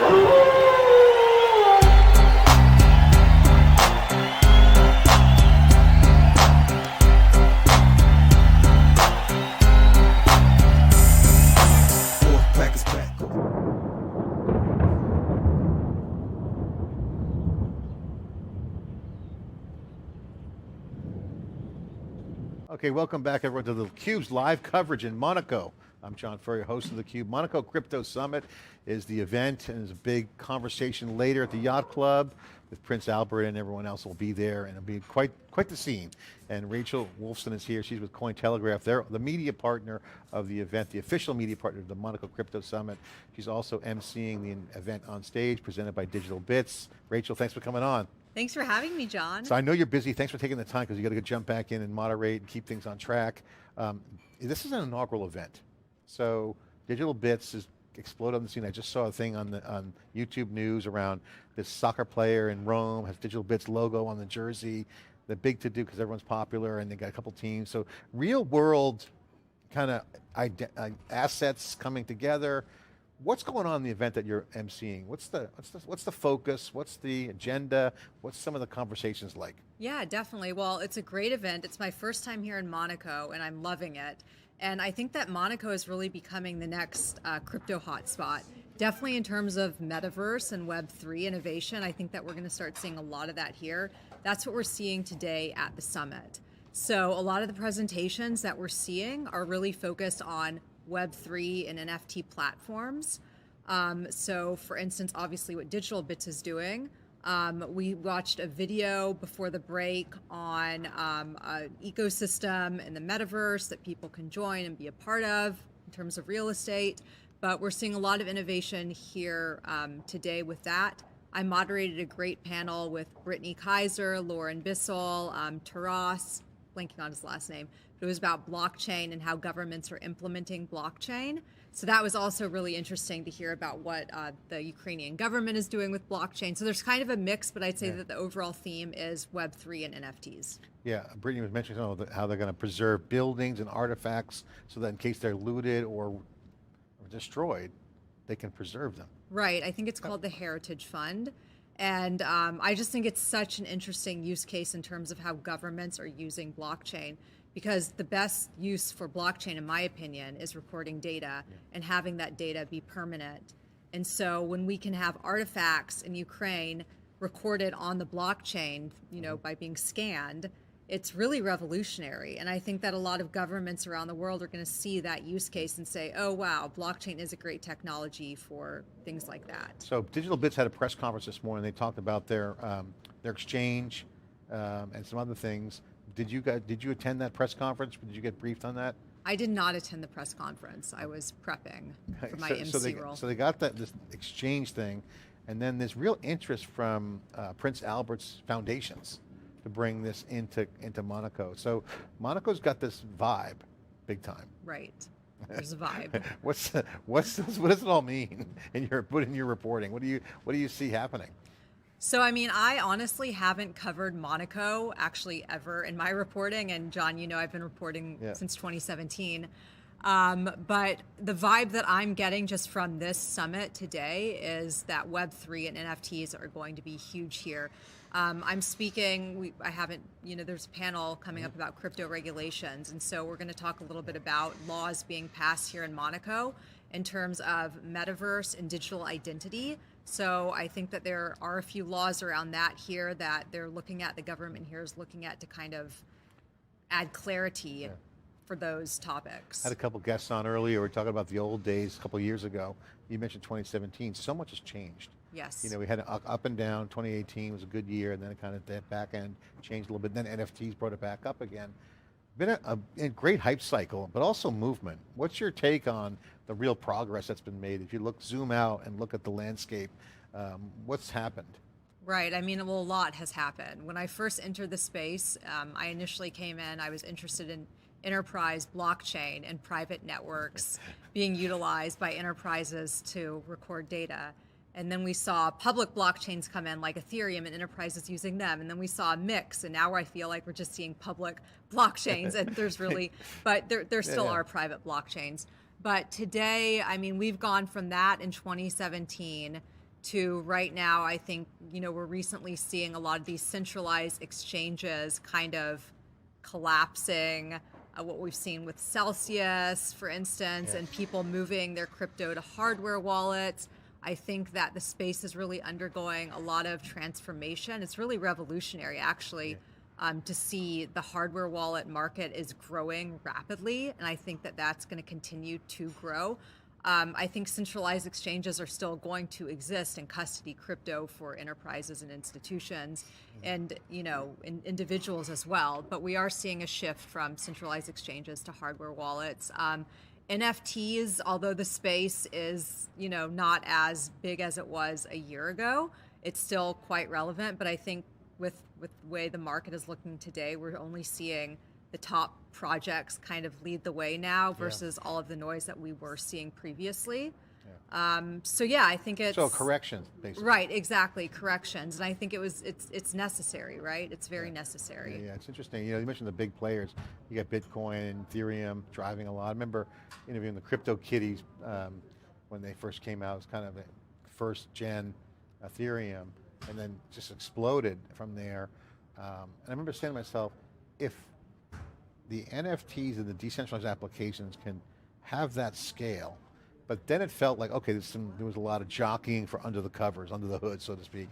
Okay, welcome back everyone to theCUBE's live coverage in Monaco. I'm John Furrier, host of theCUBE. Monaco Crypto Summit is the event, and there's a big conversation later at the Yacht Club with Prince Albert, and everyone else will be there, and it'll be quite the scene. And Rachel Wolfson is here, she's with CoinTelegraph. They're the media partner of the event, the official media partner of the Monaco Crypto Summit. She's also emceeing the event on stage, presented by Digital Bits. Rachel, thanks for coming on. Thanks for having me, John. So I know you're busy. Thanks for taking the time because you got to jump back in and moderate and keep things on track. This is an inaugural event. So Digital Bits is exploded on the scene. I just saw a thing on YouTube News around this soccer player in Rome, has Digital Bits logo on the jersey. The big to do because everyone's popular and they got a couple teams. So real world kind of assets coming together. What's going on in the event that you're emceeing? What's the focus? What's the agenda? What's some of the conversations like? Yeah, definitely. Well, it's a great event. It's my first time here in Monaco and I'm loving it. And I think that Monaco is really becoming the next crypto hotspot. Definitely in terms of metaverse and Web3 innovation, I think that we're going to start seeing a lot of that here. That's what we're seeing today at the summit. So a lot of the presentations that we're seeing are really focused on Web3 and NFT platforms. So for instance, obviously what Digital Bits is doing, we watched a video before the break on an ecosystem in the metaverse that people can join and be a part of in terms of real estate. But we're seeing a lot of innovation here today with that. I moderated a great panel with Brittany Kaiser, Lauren Bissell, Taras, blanking on his last name. It was about blockchain and how governments are implementing blockchain. So that was also really interesting to hear about what the Ukrainian government is doing with blockchain. So there's kind of a mix, but I'd say that the overall theme is Web3 and NFTs. Yeah, Brittany was mentioning how they're going to preserve buildings and artifacts so that in case they're looted or destroyed, they can preserve them. Right, I think it's called the Heritage Fund. And I just think it's such an interesting use case in terms of how governments are using blockchain, because the best use for blockchain, in my opinion, is recording data and having that data be permanent. And so when we can have artifacts in Ukraine recorded on the blockchain, by being scanned, it's really revolutionary. And I think that a lot of governments around the world are going to see that use case and say, oh, wow, blockchain is a great technology for things like that. So Digital Bits had a press conference this morning. They talked about their exchange and some other things. Did you attend that press conference? Did you get briefed on that? I did not attend the press conference. I was prepping for my MC role. So they got this exchange thing, and then there's real interest from Prince Albert's foundations to bring this into Monaco. So Monaco's got this vibe, big time. Right. There's a vibe. What does it all mean in your reporting? What do you see happening? So, I honestly haven't covered Monaco actually ever in my reporting. And John, I've been reporting since 2017. But the vibe that I'm getting just from this summit today is that Web3 and NFTs are going to be huge here. I'm speaking, there's a panel coming up about crypto regulations. And so we're going to talk a little bit about laws being passed here in Monaco in terms of metaverse and digital identity. So I think that there are a few laws around that here that they're looking at, the government here is looking at to kind of add clarity for those topics. I had a couple guests on earlier. We were talking about the old days a couple of years ago. You mentioned 2017. So much has changed. Yes. We had an up and down. 2018 was a good year, and then it kind of that back end changed a little bit. Then NFTs brought it back up again. Been a great hype cycle, but also movement. What's your take on the real progress that's been made? If you zoom out and look at the landscape, what's happened? Right, a lot has happened. When I first entered the space, I initially came in, I was interested in enterprise blockchain and private networks being utilized by enterprises to record data. And then we saw public blockchains come in like Ethereum and enterprises using them. And then we saw a mix. And now I feel like we're just seeing public blockchains and there's really, but there still are private blockchains. But today, we've gone from that in 2017 to right now, I think, we're recently seeing a lot of these centralized exchanges kind of collapsing. What we've seen with Celsius, for instance, and people moving their crypto to hardware wallets. I think that the space is really undergoing a lot of transformation. It's really revolutionary, actually, to see the hardware wallet market is growing rapidly, and I think that that's going to continue to grow. I think centralized exchanges are still going to exist and custody crypto for enterprises and institutions and, individuals as well. But we are seeing a shift from centralized exchanges to hardware wallets. NFTs, although the space is, not as big as it was a year ago, it's still quite relevant. But I think with the way the market is looking today, we're only seeing the top projects kind of lead the way now versus all of the noise that we were seeing previously. I think it's corrections, basically. Right, exactly, corrections, and I think it's necessary, right? It's very necessary. Yeah, it's interesting. You mentioned the big players. You got Bitcoin and Ethereum driving a lot. I remember interviewing the Crypto Kitties when they first came out. It was kind of a first gen Ethereum, and then just exploded from there. And I remember saying to myself, if the NFTs and the decentralized applications can have that scale, but then it felt like, okay, there was a lot of jockeying for under the covers, under the hood, so to speak.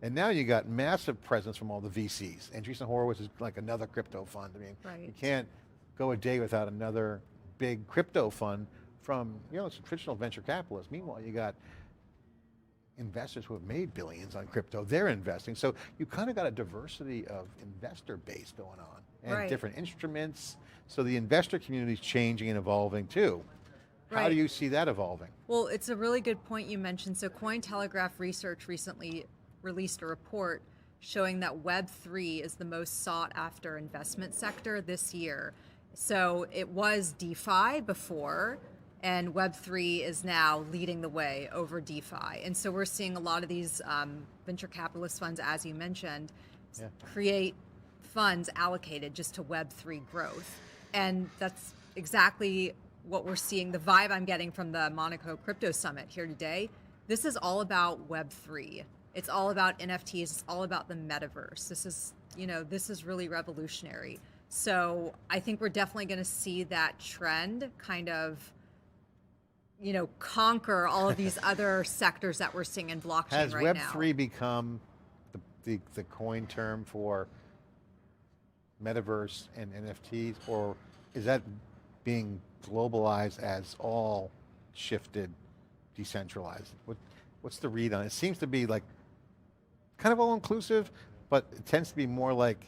And now you got massive presence from all the VCs. Andreessen Horowitz is like another crypto fund. I mean, you can't go a day without another big crypto fund from, some traditional venture capitalists. Meanwhile, you got investors who have made billions on crypto, they're investing. So you kind of got a diversity of investor base going on and different instruments. So the investor community is changing and evolving too. How do you see that evolving? Well, it's a really good point you mentioned. So CoinTelegraph Research recently released a report showing that Web3 is the most sought after investment sector this year. So it was DeFi before, and Web3 is now leading the way over DeFi. And so we're seeing a lot of these venture capitalist funds, as you mentioned, create funds allocated just to Web3 growth. And that's exactly what we're seeing, the vibe I'm getting from the Monaco Crypto Summit here today. This is all about Web3. It's all about NFTs. It's all about the metaverse. This is really revolutionary. So I think we're definitely going to see that trend kind of, conquer all of these other sectors that we're seeing in blockchain right now. Has Web3 become the coin term for metaverse and NFTs, or is that being globalized as all shifted, decentralized? What's the read on it? It seems to be like kind of all inclusive, but it tends to be more like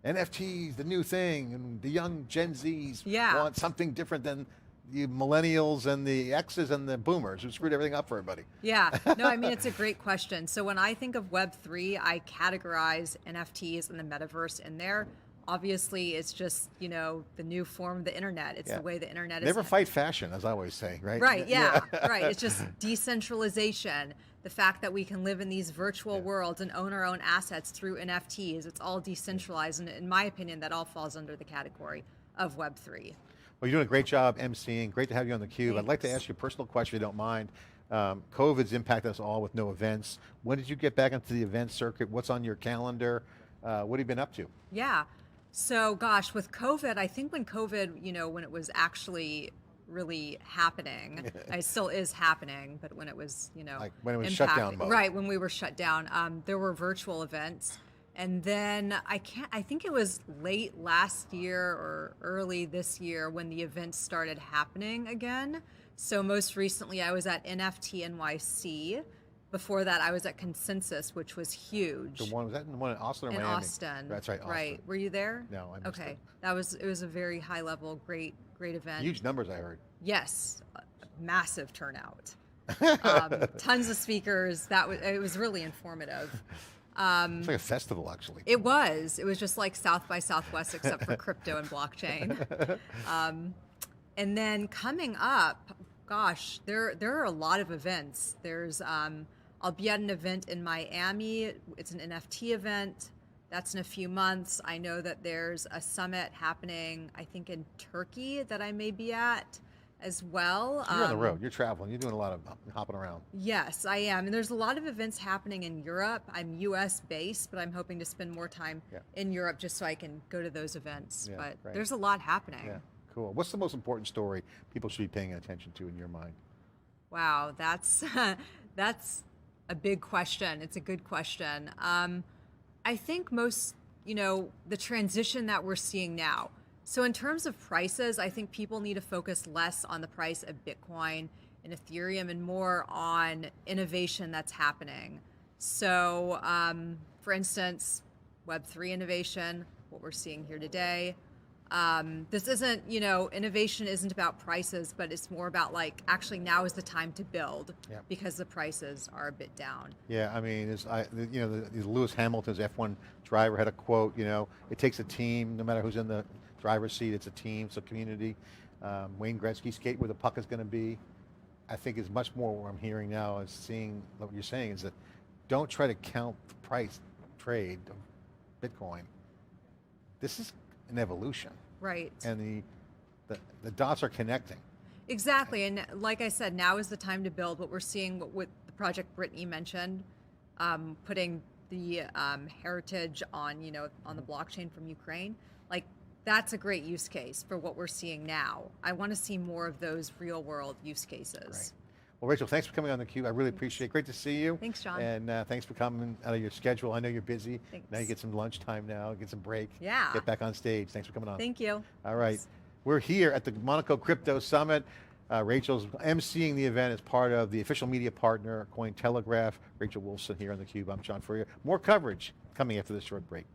NFTs, the new thing, and the young Gen Zs want something different than the millennials and the X's and the boomers who screwed everything up for everybody. Yeah, no, I mean, it's a great question. So when I think of Web3, I categorize NFTs and the metaverse in there. Obviously, it's just, the new form of the internet. It's the way the internet is. Never fight fashion, as I always say, right? Right, right. It's just decentralization. The fact that we can live in these virtual worlds and own our own assets through NFTs, it's all decentralized. And in my opinion, that all falls under the category of Web3. Well, you're doing a great job emceeing. Great to have you on theCUBE. Thanks. I'd like to ask you a personal question if you don't mind. COVID's impacted us all with no events. When did you get back into the event circuit? What's on your calendar? What have you been up to? Yeah. So gosh, with COVID, I think when COVID, when it was actually really happening, it still is happening, but when it was, like when it was shut down mode. Right, when we were shut down, there were virtual events. And then I think it was late last year or early this year when the events started happening again. So most recently I was at NFT NYC. Before that, I was at Consensus, which was huge. Was that the one in Austin or Miami? In Austin. That's right, Austin. Right. Were you there? No, I missed it. It was a very high level, great event. Huge numbers, I heard. Yes, massive turnout. Tons of speakers. It was really informative. It's like a festival, actually. It was just like South by Southwest, except for crypto and blockchain. And then coming up, gosh, there are a lot of events. There's I'll be at an event in Miami. It's an NFT event. That's in a few months. I know that there's a summit happening, I think in Turkey, that I may be at. as well. So you're on the road, you're traveling, you're doing a lot of hopping around. Yes, I am. And there's a lot of events happening in Europe. I'm US based, but I'm hoping to spend more time in Europe just so I can go to those events. Yeah, but right. there's a lot happening. Yeah, cool. What's the most important story people should be paying attention to in your mind? Wow, that's that's a big question. It's a good question. I think most, the transition that we're seeing now. So in terms of prices, I think people need to focus less on the price of Bitcoin and Ethereum and more on innovation that's happening. So for instance, Web3 innovation, what we're seeing here today. This isn't, innovation isn't about prices, but it's more about like, actually now is the time to build because the prices are a bit down. Yeah, I mean, Lewis Hamilton's F1 driver had a quote, it takes a team, no matter who's in the driver's seat, it's a team, it's a community. Wayne Gretzky skate where the puck is going to be. I think is much more what I'm hearing now is seeing what you're saying is that don't try to count the price trade of Bitcoin. This is an evolution. Right. And the dots are connecting. Exactly. And like I said, now is the time to build. What we're seeing with the project Brittany mentioned, putting the heritage on, on the blockchain from Ukraine, like that's a great use case for what we're seeing now. I want to see more of those real world use cases. Right. Well, Rachel, thanks for coming on theCUBE. I really appreciate it. Great to see you. Thanks, John. And thanks for coming out of your schedule. I know you're busy. Thanks. Now you get some lunchtime now, get some break. Yeah. Get back on stage. Thanks for coming on. Thank you. All right. We're here at the Monaco Crypto Summit. Rachel's emceeing the event as part of the official media partner, CoinTelegraph. Rachel Wolfson here on theCUBE. I'm John Furrier. More coverage coming after this short break.